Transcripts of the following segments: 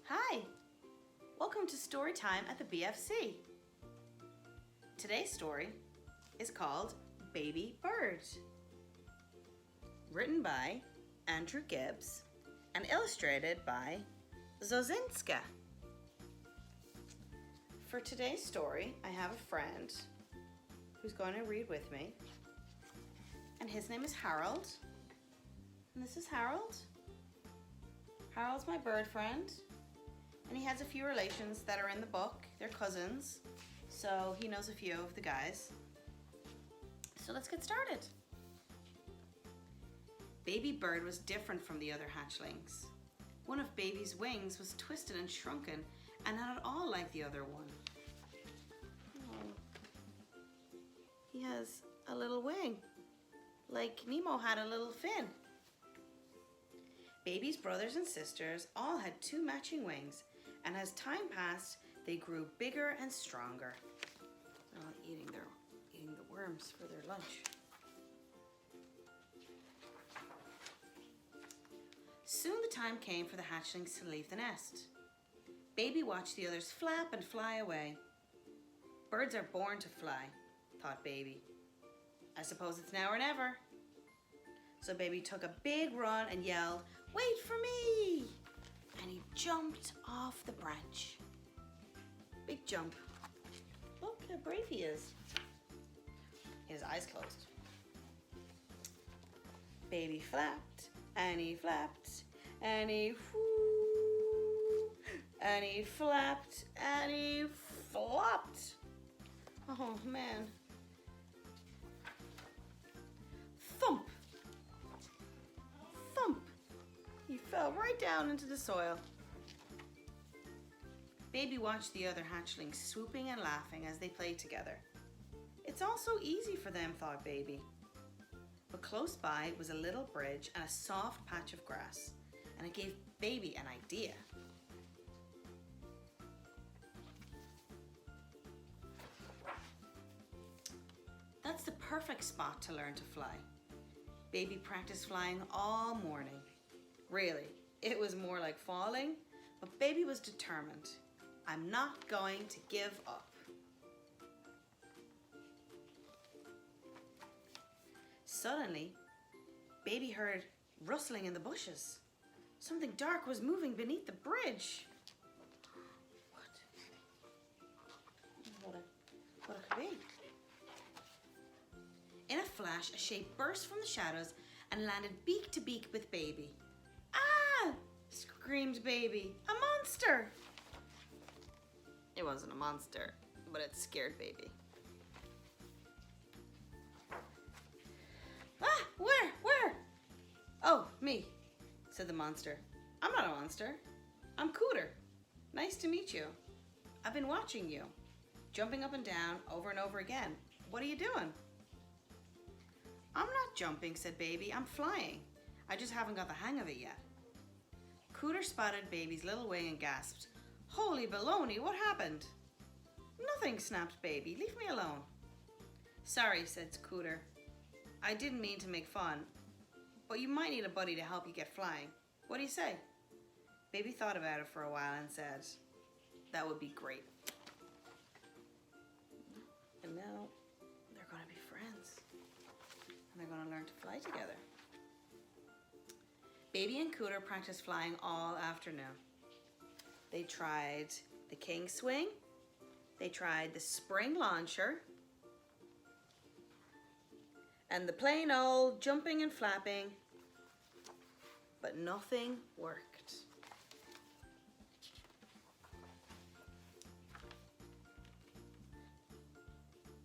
Hi, welcome to Story Time at the BFC. Today's story is called Baby Bird. Written by Andrew Gibbs and illustrated by Zozinska. For today's story, I have a friend who's going to read with me. And his name is Harold. And this is Harold. Harold's my bird friend. And he has a few relations that are in the book. They're cousins. So he knows a few of the guys. So let's get started. Baby Bird was different from the other hatchlings. One of Baby's wings was twisted and shrunken and not at all like the other one. Oh. He has a little wing, like Nemo had a little fin. Baby's brothers and sisters all had two matching wings, and as time passed, they grew bigger and stronger. They're all eating the worms for their lunch. Soon the time came for the hatchlings to leave the nest. Baby watched the others flap and fly away. Birds are born to fly, thought Baby. I suppose it's now or never. So Baby took a big run and yelled, "Wait for me!" And he jumped off the branch. Big jump. Look how brave he is. His eyes closed. Baby flapped and he flapped and he whoo and he flapped and he flopped. Oh man. Thump. Thump. He fell right down into the soil. Baby watched the other hatchlings swooping and laughing as they played together. It's all so easy for them, thought Baby. But close by was a little bridge and a soft patch of grass, and it gave Baby an idea. That's the perfect spot to learn to fly. Baby practiced flying all morning. Really, it was more like falling, but Baby was determined. I'm not going to give up. Suddenly, Baby heard rustling in the bushes. Something dark was moving beneath the bridge. What it could be? In a flash, a shape burst from the shadows and landed beak to beak with Baby. "Ah!" screamed Baby. "A monster!" It wasn't a monster, but it scared Baby. "Ah! Where? Oh, me," said the monster. "I'm not a monster. I'm Cooter. Nice to meet you. I've been watching you, jumping up and down over and over again. What are you doing?" "I'm not jumping," said Baby. "I'm flying. I just haven't got the hang of it yet." Cooter spotted Baby's little wing and gasped, "Holy baloney, what happened?" "Nothing," snapped Baby. "Leave me alone." "Sorry," said Cooter. "I didn't mean to make fun, but you might need a buddy to help you get flying. What do you say?" Baby thought about it for a while and said, "That would be great." And now they're going to be friends. And they're going to learn to fly together. Baby and Cooter practiced flying all afternoon. They tried the king swing. They tried the spring launcher. And the plain old jumping and flapping. But nothing worked.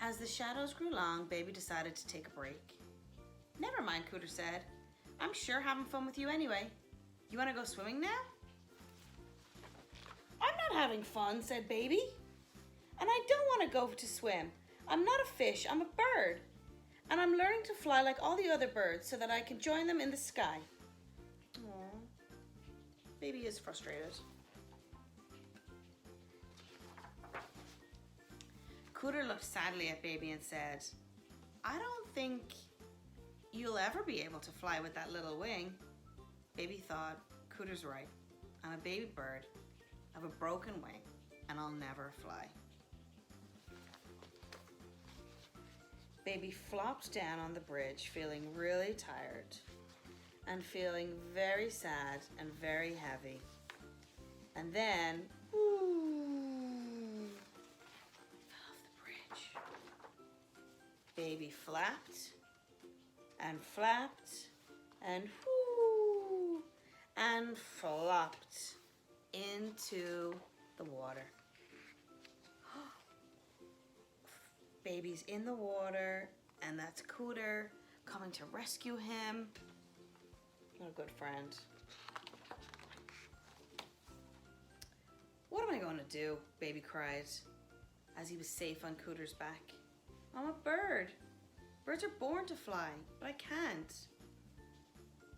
As the shadows grew long, Baby decided to take a break. "Never mind," Cooter said. "I'm sure having fun with you anyway. You want to go swimming now?" "I'm not having fun," said Baby. "And I don't want to go to swim. I'm not a fish, I'm a bird. And I'm learning to fly like all the other birds so that I can join them in the sky." Aww. Baby is frustrated. Cooter looked sadly at Baby and said, "I don't think you'll ever be able to fly with that little wing." Baby thought, Cooter's right. I'm a baby bird, I've a broken wing and I'll never fly. Baby flopped down on the bridge, feeling really tired and feeling very sad and very heavy. And then, fell off the bridge. Baby flapped and flapped and and flopped into the water. Baby's in the water, and that's Cooter coming to rescue him. What a good friend. What am I going to do? Baby cried as he was safe on Cooter's back. I'm a bird. Birds are born to fly, but I can't.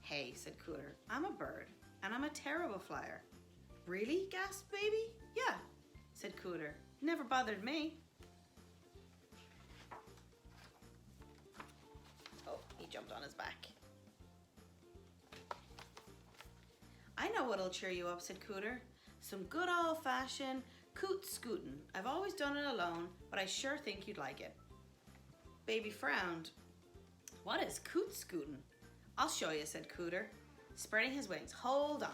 Hey, said Cooter, I'm a bird, and I'm a terrible flyer. Really? Gasped Baby. Yeah, said Cooter. Never bothered me. Oh, he jumped on his back. I know what'll cheer you up, said Cooter. Some good old-fashioned coot scootin'. I've always done it alone, but I sure think you'd like it. Baby frowned. What is coot scootin'? I'll show you, said Cooter, spreading his wings. Hold on.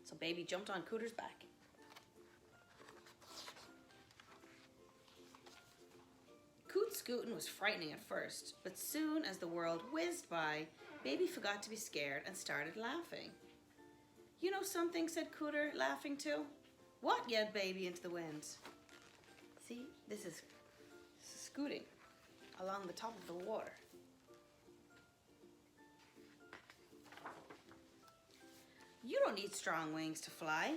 So Baby jumped on Cooter's back. Coot scootin' was frightening at first, but soon as the world whizzed by, Baby forgot to be scared and started laughing. You know something, said Cooter, laughing too. What? Yelled Baby into the wind. See, this is scooting along the top of the water. You don't need strong wings to fly.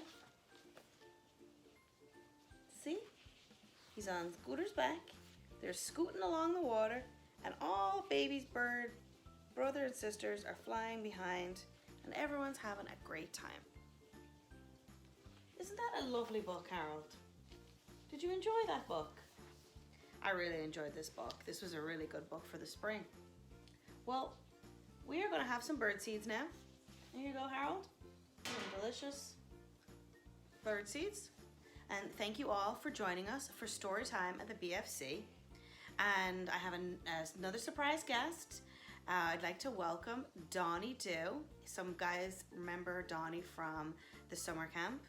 See? He's on Cooter's back. They're scooting along the water, and all Baby's bird brother and sisters are flying behind, and everyone's having a great time. Isn't that a lovely book, Harold? Did you enjoy that book? I really enjoyed this book. This was a really good book for the spring. Well, we are going to have some bird seeds now. Here you go, Harold. Some delicious bird seeds. And thank you all for joining us for story time at the BFC. And I have another surprise guest. I'd like to welcome Donnie Dew. Some guys remember Donnie from the summer camp,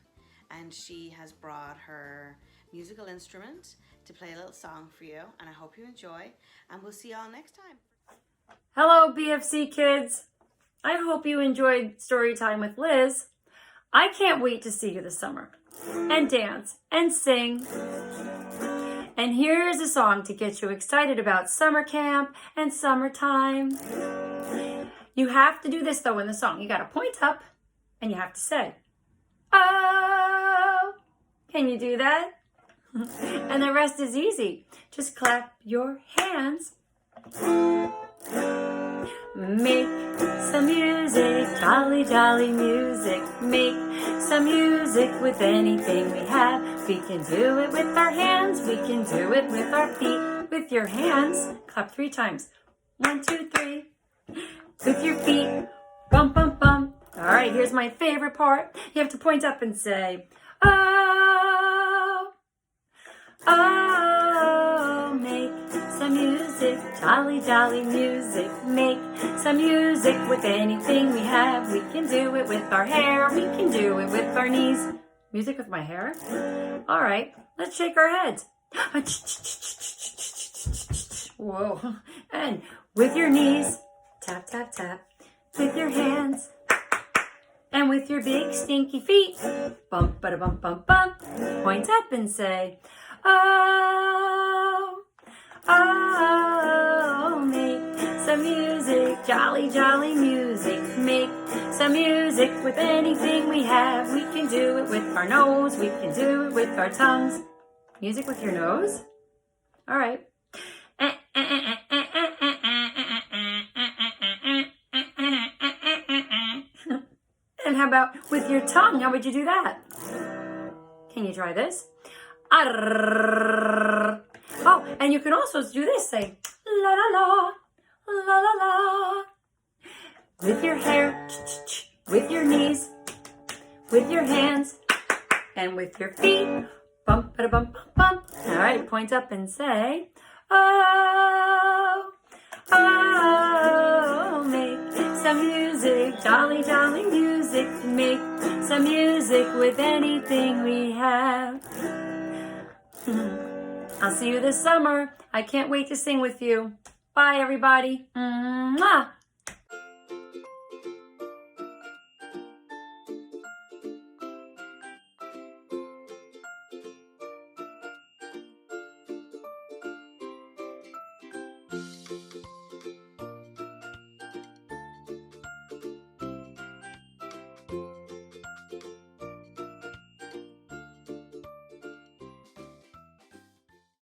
and she has brought her musical instrument to play a little song for you, and I hope you enjoy, and we'll see y'all next time. Hello, BFC kids. I hope you enjoyed Storytime with Liz. I can't wait to see you this summer and dance and sing. And here's a song to get you excited about summer camp and summertime. You have to do this though in the song. You got to point up and you have to say, oh. Can you do that? And the rest is easy. Just clap your hands. Make some music, jolly, jolly music. Make some music with anything we have. We can do it with our hands. We can do it with our feet. With your hands, clap 3 times. 1, 2, 3. With your feet, bum, bum, bum. All right, here's my favorite part. You have to point up and say, oh, oh, make some music, jolly, jolly music. Make some music with anything we have. We can do it with our hair. We can do it with our knees. Music with my hair? All right, let's shake our heads. Whoa. And with your knees, tap, tap, tap. With your hands. And with your big stinky feet, bump, bada, bump, bump, bump. Point up and say, oh, oh, make some music, jolly, jolly music. Make some music with anything we have. We can do it with our nose. We can do it with our tongues. Music with your nose? All right. And how about with your tongue? How would you do that? Can you try this? Oh, and you can also do this. Say, la la la, la la la. With your hair, with your knees, with your hands, And with your feet, bump, bada, bump, bump, bump. All right, point up and say, oh, oh, make some music, jolly, jolly music. Make some music with anything we have. I'll see you this summer. I can't wait to sing with you. Bye, everybody. Mwah.